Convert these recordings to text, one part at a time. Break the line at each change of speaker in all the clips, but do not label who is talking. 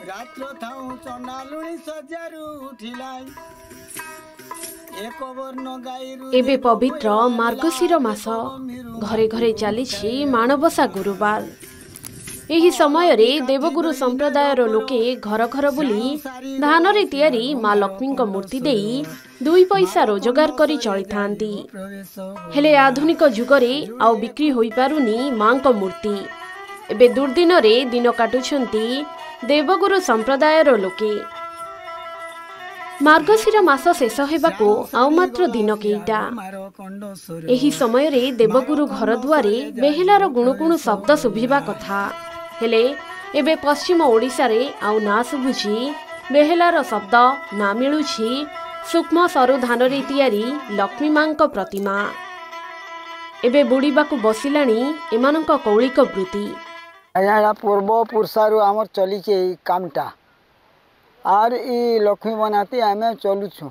रात्र थाऊ चंडालुणी सज्जारू उठिलाई एक वर्ण गाईरू
एबे पवित्र मार्गशीर मास घरे घरे चलीछि माणबसा गुरुवार। एही समय रे देवगुरु संप्रदायर लोके घर घर बुली धान रे तियारी माँ लक्ष्मी मूर्ति देई दुई पैसा रोजगार करी चली थांती। हेले आधुनिक जुगरे आउ बिक्री होई पारुनी माँ को मूर्ति। एबे दुर्दिन रे दिन काटुछंती देवगुरु संप्रदायर लोके। मार्गशीर मास शेष हेबाको आउ मात्र दिन केइटा। एही समय रे देवगुरु घर दुआरे बेहेलार गुणुकुणु शब्द शुभिबा कथा। हेले एबे पश्चिम ओडिशा रे आउ ना शुभुछि बेहेलार शब्द ना मिलुछि सूक्ष्म सरु धान रे तियारी लक्ष्मी माँ को प्रतिमा। एबे बुड़ीबाकु बसिलाणी एमानंक कौलिक वृत्ति।
यहाँ पूर्व पुरुषारू आमर चलीचे कामटा आर ई लक्ष्मी बनाती आम चलुछु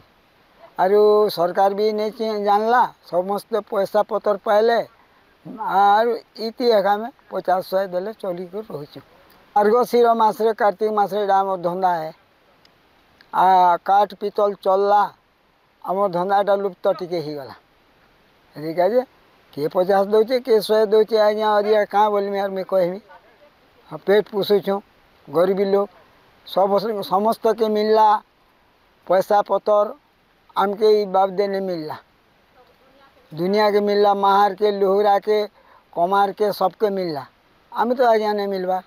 आर सरकार भी नहीं जानला समस्त पैसा पतर पाइले आर इति एका में 50-100 देले चली कर रही। मार्गशीर मासरे कार्तिक मासरे आम धंदा है आ काठ पितल चलला आम धंदाटा लुप्त टिके ही गला। ठीक किए 50 दौचे किए 100 दौचे आज्ञा अरिया क्या बोलमी यार मैं कहमी पेट पोषुछूँ गरीबी लोग सब समस्त के मिलला पैसा पतर आमके बाप देने मिलला दुनिया के मिलला महार के लोहरा के कमार के सबके मिलला आम तो आज्ञा नहीं मिलवा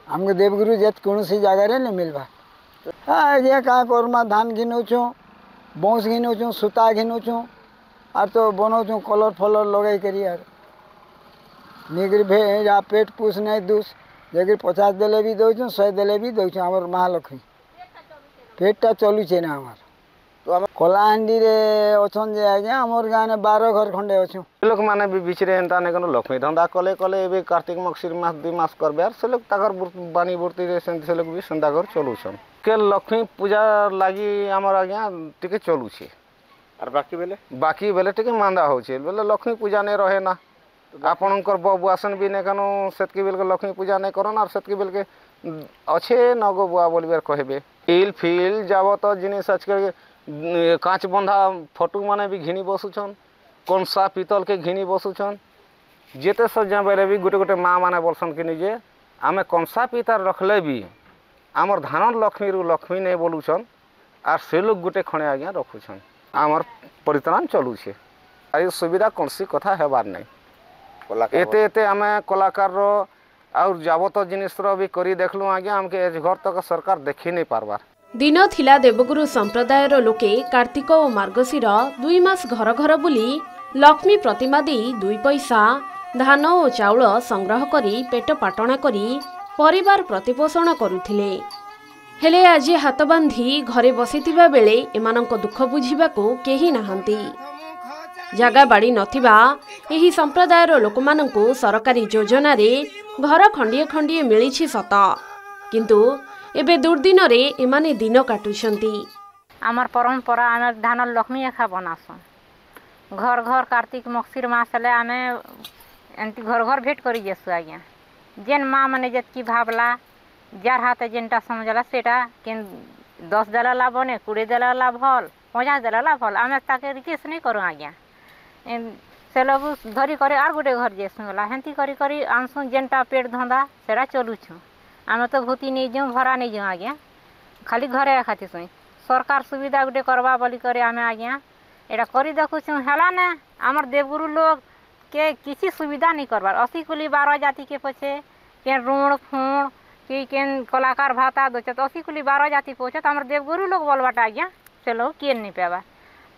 आमके देवगुरु जेत कौन सी जगह नहीं मिलवा। आज्ञा क्या करमा धान घिनौछूँ बाँस घिनौछूँ सूता घिनौछूँ आर तो बनाऊँ कलर फलर लगे करी यार निगरी भे पेट पूछ नहीं दूस जगह 50 देले भी दौचु 100 देले भी दौचु आमर महालक्ष्मी पेटटा चलुचे ना आमर तो आम कलाहांडी रे अछन जे आज्ञा आमर गाँव में 12 घर खंडे अच्छु
लोक माने भी बिचरे एंता ने कनो लक्ष्मी धंदा कले कले एबे कार्तिक मक्षिर मास 2 मास करबे से लोग ताकर बानी बुर्ती रे से लोग भी संदा घर चलुछन के लक्ष्मी पूजा लागी आमर आज्ञा टिके चलुछे
और
बाकी बेले टिके मांदा होछे बेले लक्ष्मी पूजा ने रहे ना आपणकर बुआसन भी नहीं कनो सेतकी बेल के लक्ष्मी पूजा नहीं करन और सेतकी बेल के अच्छे नगो बुआ बोलबे कहबे इल फिल जावत जिनिस आज के कांच बंधा फोटो माने भी घिनी बसुछन कंसा पीतल के घिनी बसुछन जेते सज्जा बेले भी गोटे गोटे माँ माने बोलसन कि निजे आमे कंसा पीतार रखले भी आमर धान लक्ष्मी रु लक्ष्मी नहीं बोलुछन और से लोग गोटे खणे आज्ञा रखुछन आमर परित्राण चलुछे आ सुविधा कौनसी कथा हेबार नहीं एते एते आमे कलाकार रो और जावत जिनिस रो भी करी देखलु आज्ञा हमके एज घर तक सरकार देखि नहीं पारबार।
दिन थिला देवगुरु संप्रदायर लोके कार्तिक और मार्गशीर 2 मास घर घर बुली लक्ष्मी प्रतिमा दे 2 पैसा धान और चाउल संग्रह करी पेट पाटना करी परिवार प्रतिपोषण करुथिले। हेले आज हाथ बांधी घरे बसिथिबा बेले एमानंक दुख बुझिबाको केही नाहंती। जागा बाड़ी नथिबा एही संप्रदायर लोकमानंकु सरकारी योजना रे घर खंडिए खंडिए मिलिछि सत किंतु एबे दुर्दिन रे एमाने दिन काटुछंती।
आमर परंपरा आमर धान लक्ष्मी एखा बनासन घर घर कार्तिक मक्षिर मास ले आमे एंती घर घर भेट करी जेसु आज्ञा जेन माँ माने जेतकी भावला जार हाथे जेनटा समझला सेटा केन 10 देला बने 20 देला भल 50 देला भल आमे ताके रिक्वेस्ट नहीं करू आज्ञा से लोग धरी करे आर गोटे घर जेसु गला हेंती करी करी आनसु जेनटा पेट धंदा सेटा चलुछु आमे तो भूति नहीं जाऊँ भरा नहीं जाऊँ आज्ञा खाली घरे खाती सुई सरकार सुविधा गोटे करवा बोली करे आमे आज्ञा एटा करी देखुछु हैला ना आमर देवगुरु लोग के किसी सुविधा नहीं करवार 80 कुली 12 जाति के पछे के ऋण फूण कि केन कलाकार भाता दोचत 80 कुली 12 जाति पहुँचत आमर देवगुरु लोग बोलबाटा आज्ञा से लोग किए नहीं पावा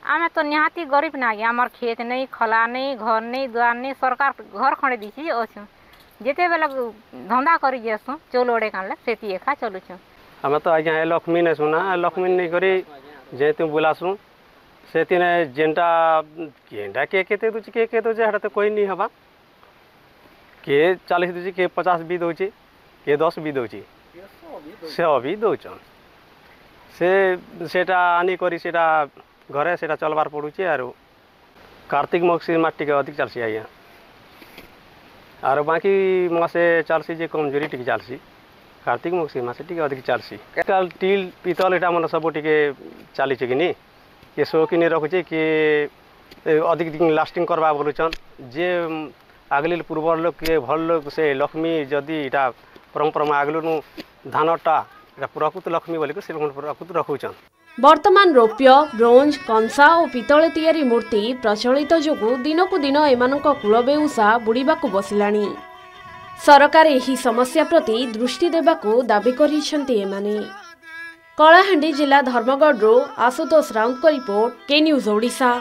आमे तो निहाती गरीब ना आज्ञा आमर खेत नहीं खला नहीं घर नहीं द्वार नहीं सरकार घर खंडे दीची अच्छु जेते बेला धंदा करी जेसु चोलोड़े कानले सेती एखा चलुछु
हमें तो आज्ञा लक्ष्मी ने सुना लक्ष्मी नहीं करी जेतु बुलासु सेती ने जेनटा केंडा के केते दुची के दोजे हटा तो कोई नहीं हबा के 40 दुची के 50 भी दोची के 10 भी दोची से अभी दोचन से सेटा आनी करी सेटा घरे सेटा चलबार पड़ुचे आरो कार्तिक मक्षिर माटी के अधिक चलसी आज्ञा आरो बाकी मासे चलसी जे कमजोरी टिक चलसी कार्तिक मक्सी मास टी अधिक चलसी आजकल टील पितल यहाँ मन सब टे चली कि नहीं किए शौकीन रखुचे किए अधिक दिन लास्टिंग करवा बोलुचन जे आगली पूर्व लोग किए भल लोग से लक्ष्मी जदि इटा परंपरा आगलू धानटा प्रकृत लक्ष्मी बोलिक से प्रकृत रखुचन।
वर्तमान रौप्य ब्रोंज कंसा और पितल तैयारी मूर्ति प्रचलित जोगु दिनकु दिन एमानक कूलबेउसा बुड़ीबाकु बसिलाणी। सरकार एही समस्या प्रति दृष्टि देबाकु दाबी करिसेंती एमाने। कलाहांडी जिला धर्मगढ़ आशुतोष राउत रिपोर्ट के न्यूज ओडिशा।